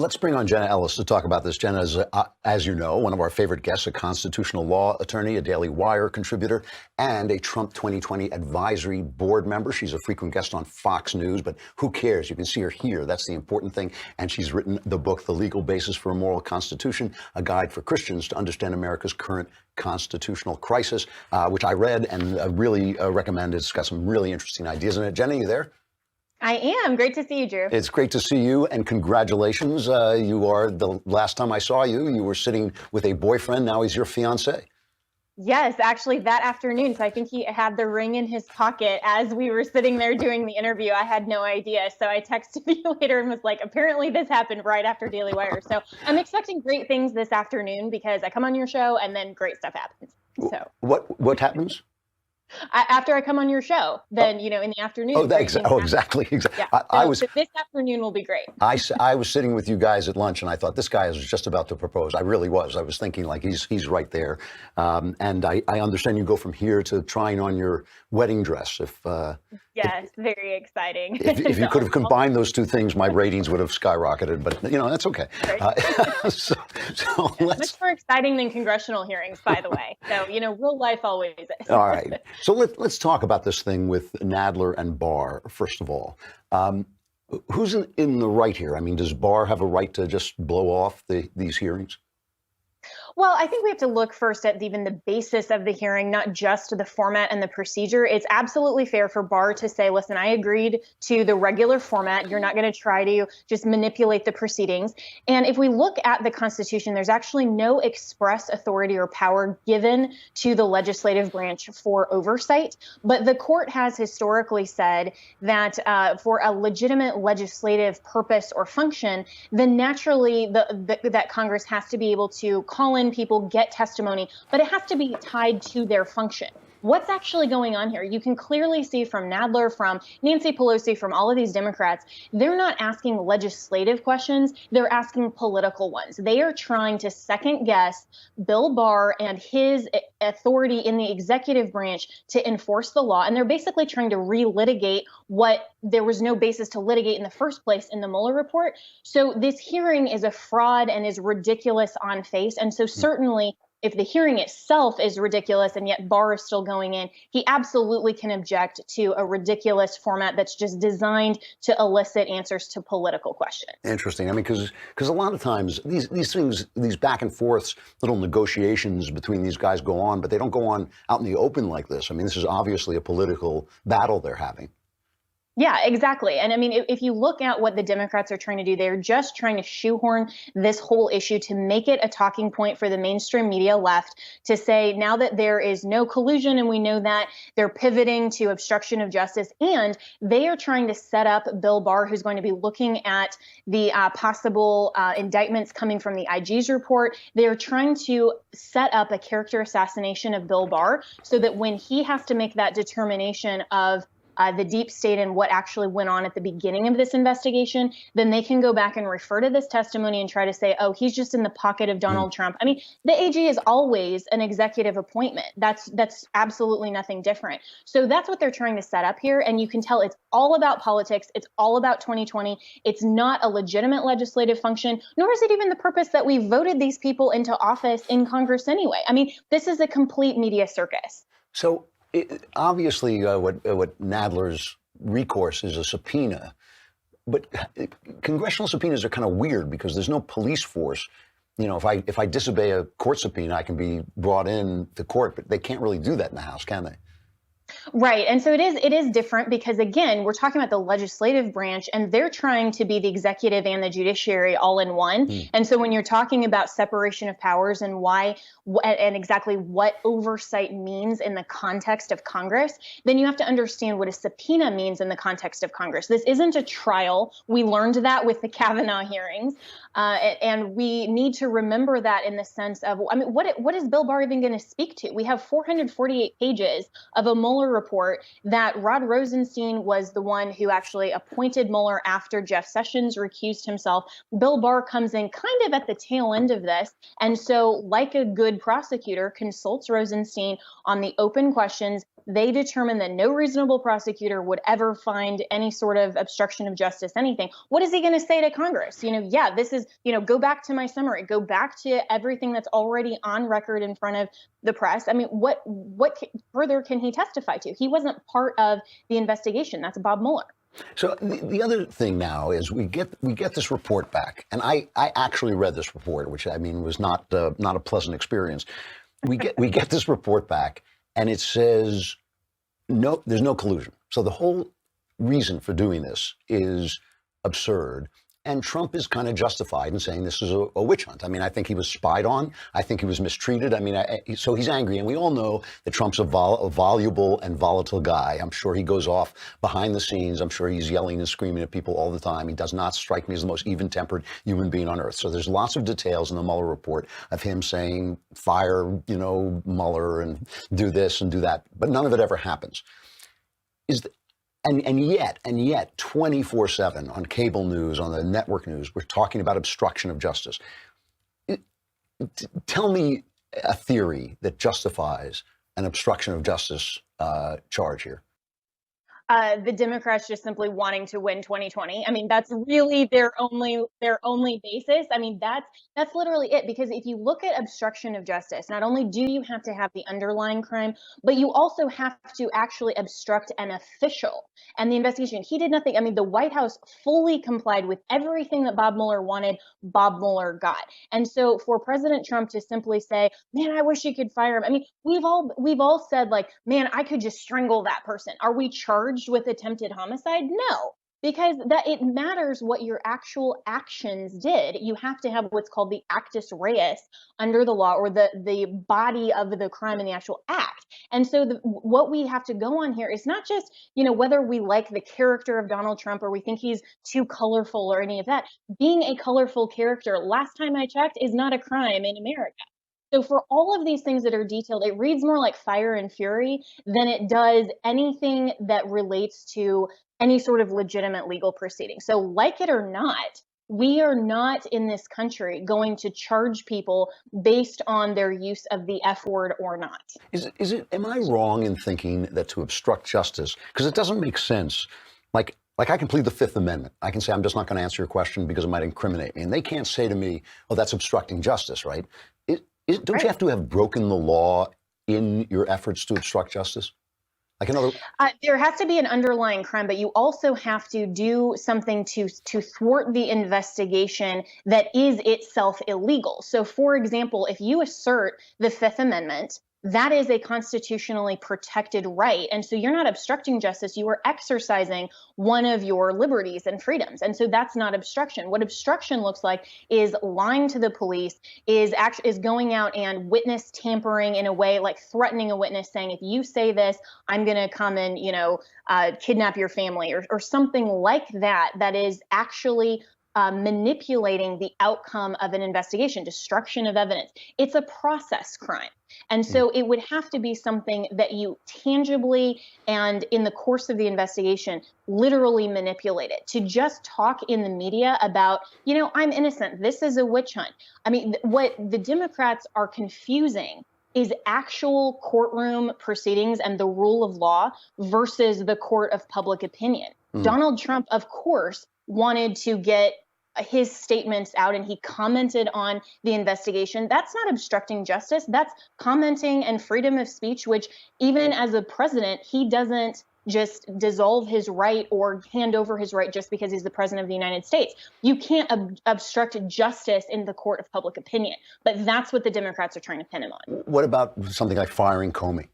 Let's bring on Jenna Ellis to talk about this. Jenna is, as you know, one of our favorite guests, a constitutional law attorney, a Daily Wire contributor, and a Trump 2020 advisory board member. She's a frequent guest on Fox News, but who cares? You can see her here. That's the important thing. And she's written the book, The Legal Basis for a Moral Constitution, a guide for Christians to understand America's current constitutional crisis, which I read and really recommend. It's got some really interesting ideas in it. Jenna, you there? I am. Great to see you, Drew. It's great to see you, and congratulations. You are, the last time I saw you, you were sitting with a boyfriend. Now he's your fiancé. Yes, actually that afternoon. So I think he had the ring in his pocket as we were sitting there doing the interview. I had no idea. So I texted you later and was like, apparently this happened right after Daily Wire. So I'm expecting great things this afternoon because I come on your show and then great stuff happens. So What happens? After I come on your show, then, in the afternoon. Exactly. Yeah. So this afternoon will be great. I was sitting with you guys at lunch, and I thought, this guy is just about to propose. I really was. I was thinking, like, he's right there. And I understand you go from here to trying on your wedding dress. Yes, very exciting. If you could have combined those two things, my ratings would have skyrocketed. But, that's okay. Right. So much more exciting than congressional hearings, by the way. So, real life always is. All right. So let's talk about this thing with Nadler and Barr, first of all. Who's in the right here? I mean, does Barr have a right to just blow off these hearings? Well, I think we have to look first at even the basis of the hearing, not just the format and the procedure. It's absolutely fair for Barr to say, listen, I agreed to the regular format. You're not going to try to just manipulate the proceedings. And if we look at the Constitution, there's actually no express authority or power given to the legislative branch for oversight. But the court has historically said that for a legitimate legislative purpose or function, then naturally that Congress has to be able to call in people, get testimony, but it has to be tied to their function. What's actually going on here? You can clearly see from Nadler, from Nancy Pelosi, from all of these Democrats, they're not asking legislative questions, they're asking political ones. They are trying to second guess Bill Barr and his authority in the executive branch to enforce the law. And they're basically trying to relitigate what there was no basis to litigate in the first place in the Mueller report. So this hearing is a fraud and is ridiculous on face. And so certainly, if the hearing itself is ridiculous and yet Barr is still going in, he absolutely can object to a ridiculous format that's just designed to elicit answers to political questions. Interesting. I mean, because a lot of times these things, these back and forths, little negotiations between these guys go on, but they don't go on out in the open like this. I mean, this is obviously a political battle they're having. Yeah, exactly. And I mean, if you look at what the Democrats are trying to do, they're just trying to shoehorn this whole issue to make it a talking point for the mainstream media left to say now that there is no collusion and we know that, they're pivoting to obstruction of justice, and they are trying to set up Bill Barr, who's going to be looking at the possible indictments coming from the IG's report. They're trying to set up a character assassination of Bill Barr so that when he has to make that determination of the deep state and what actually went on at the beginning of this investigation, then they can go back and refer to this testimony and try to say, oh, he's just in the pocket of Donald Trump. I mean, the AG is always an executive appointment. That's absolutely nothing different. So that's what they're trying to set up here. And you can tell it's all about politics. It's all about 2020. It's not a legitimate legislative function, nor is it even the purpose that we voted these people into office in Congress anyway. I mean, this is a complete media circus. So obviously, what Nadler's recourse is a subpoena, but congressional subpoenas are kind of weird because there's no police force. If I disobey a court subpoena, I can be brought in to court, but they can't really do that in the House, can they? Right. And so it is different because, again, we're talking about the legislative branch and they're trying to be the executive and the judiciary all in one. And so when you're talking about separation of powers and why and exactly what oversight means in the context of Congress, then you have to understand what a subpoena means in the context of Congress. This isn't a trial. We learned that with the Kavanaugh hearings. And we need to remember that in the sense of, I mean, what is Bill Barr even going to speak to? We have 448 pages of a Mueller report that Rod Rosenstein was the one who actually appointed Mueller after Jeff Sessions recused himself. Bill Barr comes in kind of at the tail end of this. And so like a good prosecutor, consults Rosenstein on the open questions, they determined that no reasonable prosecutor would ever find any sort of obstruction of justice, anything. What is he going to say to Congress? Yeah, this is, go back to my summary, go back to everything that's already on record in front of the press. I mean, what further can he testify to? He wasn't part of the investigation. That's Bob Mueller. So the other thing now is we get this report back, and I actually read this report, which I mean was not a pleasant experience. We get this report back, and it says no, there's no collusion. So the whole reason for doing this is absurd. And Trump is kind of justified in saying this is a witch hunt. I mean, I think he was spied on. I think he was mistreated. I mean, so he's angry. And we all know that Trump's a voluble and volatile guy. I'm sure he goes off behind the scenes. I'm sure he's yelling and screaming at people all the time. He does not strike me as the most even-tempered human being on earth. So there's lots of details in the Mueller report of him saying, fire, Mueller and do this and do that. But none of it ever happens. And yet, 24/7 on cable news, on the network news, we're talking about obstruction of justice. Tell me a theory that justifies an obstruction of justice charge here. The Democrats just simply wanting to win 2020. I mean, that's really their only basis. I mean, that's literally it. Because if you look at obstruction of justice, not only do you have to have the underlying crime, but you also have to actually obstruct an official and the investigation. He did nothing. I mean, the White House fully complied with everything that Bob Mueller wanted. Bob Mueller got. And so for President Trump to simply say, "Man, I wish you could fire him." I mean, we've all said, like, "Man, I could just strangle that person." Are we charged with attempted homicide? No, because that it matters what your actual actions did. You have to have what's called the actus reus under the law, or the body of the crime in the actual act. And so what we have to go on here is not just, whether we like the character of Donald Trump or we think he's too colorful or any of that. Being a colorful character, last time I checked, is not a crime in America. So for all of these things that are detailed, it reads more like Fire and Fury than it does anything that relates to any sort of legitimate legal proceeding. So like it or not, we are not in this country going to charge people based on their use of the F word or not. Am I wrong in thinking that to obstruct justice, because it doesn't make sense, like I can plead the Fifth Amendment. I can say, I'm just not going to answer your question because it might incriminate me. And they can't say to me, oh, that's obstructing justice, right? Don't you have to have broken the law in your efforts to obstruct justice? Like there has to be an underlying crime, but you also have to do something to thwart the investigation that is itself illegal. So, for example, if you assert the Fifth Amendment, that is a constitutionally protected right. And so you're not obstructing justice. You are exercising one of your liberties and freedoms. And so that's not obstruction. What obstruction looks like is lying to the police, is going out and witness tampering in a way, like threatening a witness, saying, if you say this, I'm going to come and, kidnap your family, or something like that, that is actually manipulating the outcome of an investigation, destruction of evidence. It's a process crime. And so it would have to be something that you tangibly and in the course of the investigation literally manipulate it. To just talk in the media about, I'm innocent, this is a witch hunt. I mean, what the Democrats are confusing is actual courtroom proceedings and the rule of law versus the court of public opinion. Donald Trump, of course, wanted to get his statements out, and he commented on the investigation. That's not obstructing justice. That's commenting and freedom of speech, which even as a president, he doesn't just dissolve his right or hand over his right just because he's the president of the United States. You can't obstruct justice in the court of public opinion. But that's what the Democrats are trying to pin him on. What about something like firing Comey?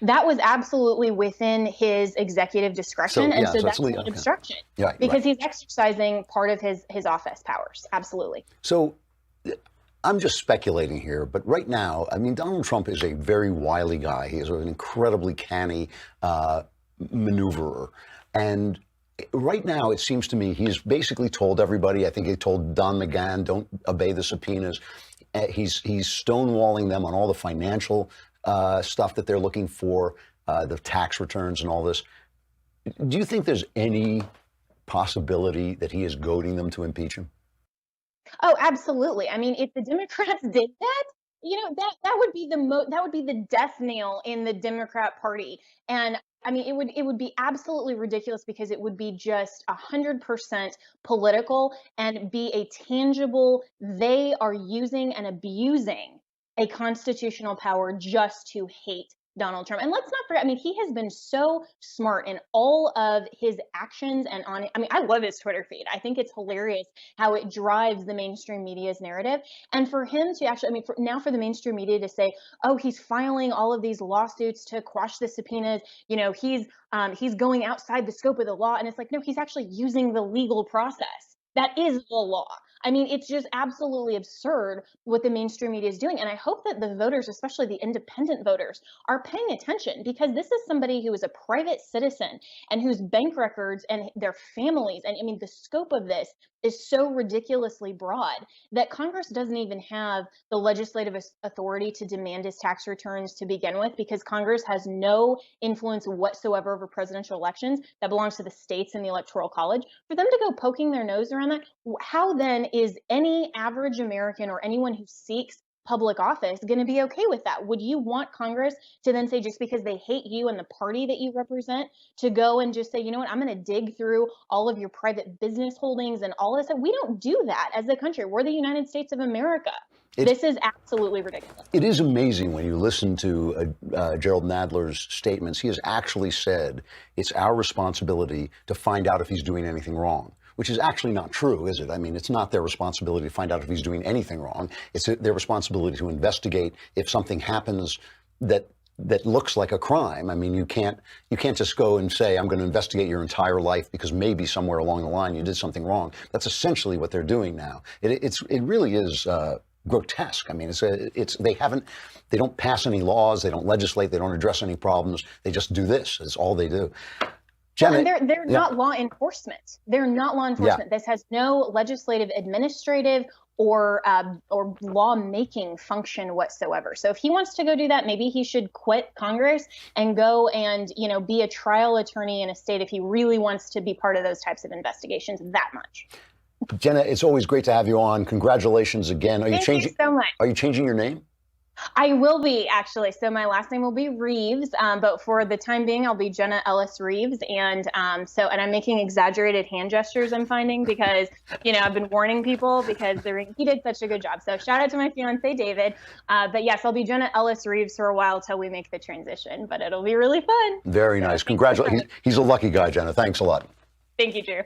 That was absolutely within his executive discretion, so that's not obstruction, because he's exercising part of his office powers. Absolutely. So I'm just speculating here, but right now, I mean, Donald Trump is a very wily guy. He is an incredibly canny maneuverer. And right now, it seems to me he's basically told everybody, I think he told Don McGahn, don't obey the subpoenas. He's stonewalling them on all the financial stuff that they're looking for, the tax returns and all this. Do you think there's any possibility that he is goading them to impeach him? Oh, absolutely. I mean, if the Democrats did that, that would be that would be the death nail in the Democrat Party. And I mean, it would be absolutely ridiculous because it would be just 100% political and be a tangible, they are using and abusing a constitutional power just to hate Donald Trump. And let's not forget, I mean, he has been so smart in all of his actions and I mean, I love his Twitter feed. I think it's hilarious how it drives the mainstream media's narrative. And for him to actually, I mean, for the mainstream media to say, oh, he's filing all of these lawsuits to quash the subpoenas, he's going outside the scope of the law. And it's like, no, he's actually using the legal process. That is the law. I mean, it's just absolutely absurd what the mainstream media is doing. And I hope that the voters, especially the independent voters, are paying attention, because this is somebody who is a private citizen and whose bank records and their families, and I mean, the scope of this is so ridiculously broad that Congress doesn't even have the legislative authority to demand his tax returns to begin with, because Congress has no influence whatsoever over presidential elections. That belongs to the states and the Electoral College. For them to go poking their nose around that, how then is any average American or anyone who seeks public office going to be okay with that? Would you want Congress to then say, just because they hate you and the party that you represent, to go and just say, you know what, I'm going to dig through all of your private business holdings and all this? We don't do that as a country. We're the United States of America. This is absolutely ridiculous. It is amazing when you listen to Gerald Nadler's statements. He has actually said it's our responsibility to find out if he's doing anything wrong, which is actually not true, is it? I mean, it's not their responsibility to find out if he's doing anything wrong. It's their responsibility to investigate if something happens that looks like a crime. I mean, you can't just go and say, I'm going to investigate your entire life because maybe somewhere along the line you did something wrong. That's essentially what they're doing now. It really is grotesque. I mean, they don't pass any laws, they don't legislate, they don't address any problems. They just do this. That's all they do. Jenna, and they're not law enforcement. They're not law enforcement. Yeah. This has no legislative, administrative, or law-making function whatsoever. So if he wants to go do that, maybe he should quit Congress and go and be a trial attorney in a state if he really wants to be part of those types of investigations that much. Jenna, it's always great to have you on. Congratulations again. Thank you so much. Are you changing your name? I will be, actually. So my last name will be Reeves, but for the time being, I'll be Jenna Ellis Reeves. And and I'm making exaggerated hand gestures, I'm finding, because, I've been warning people because he did such a good job. So shout out to my fiance, David. But yes, I'll be Jenna Ellis Reeves for a while till we make the transition, but it'll be really fun. Very nice. Congratulations. He's a lucky guy, Jenna. Thanks a lot. Thank you, Drew.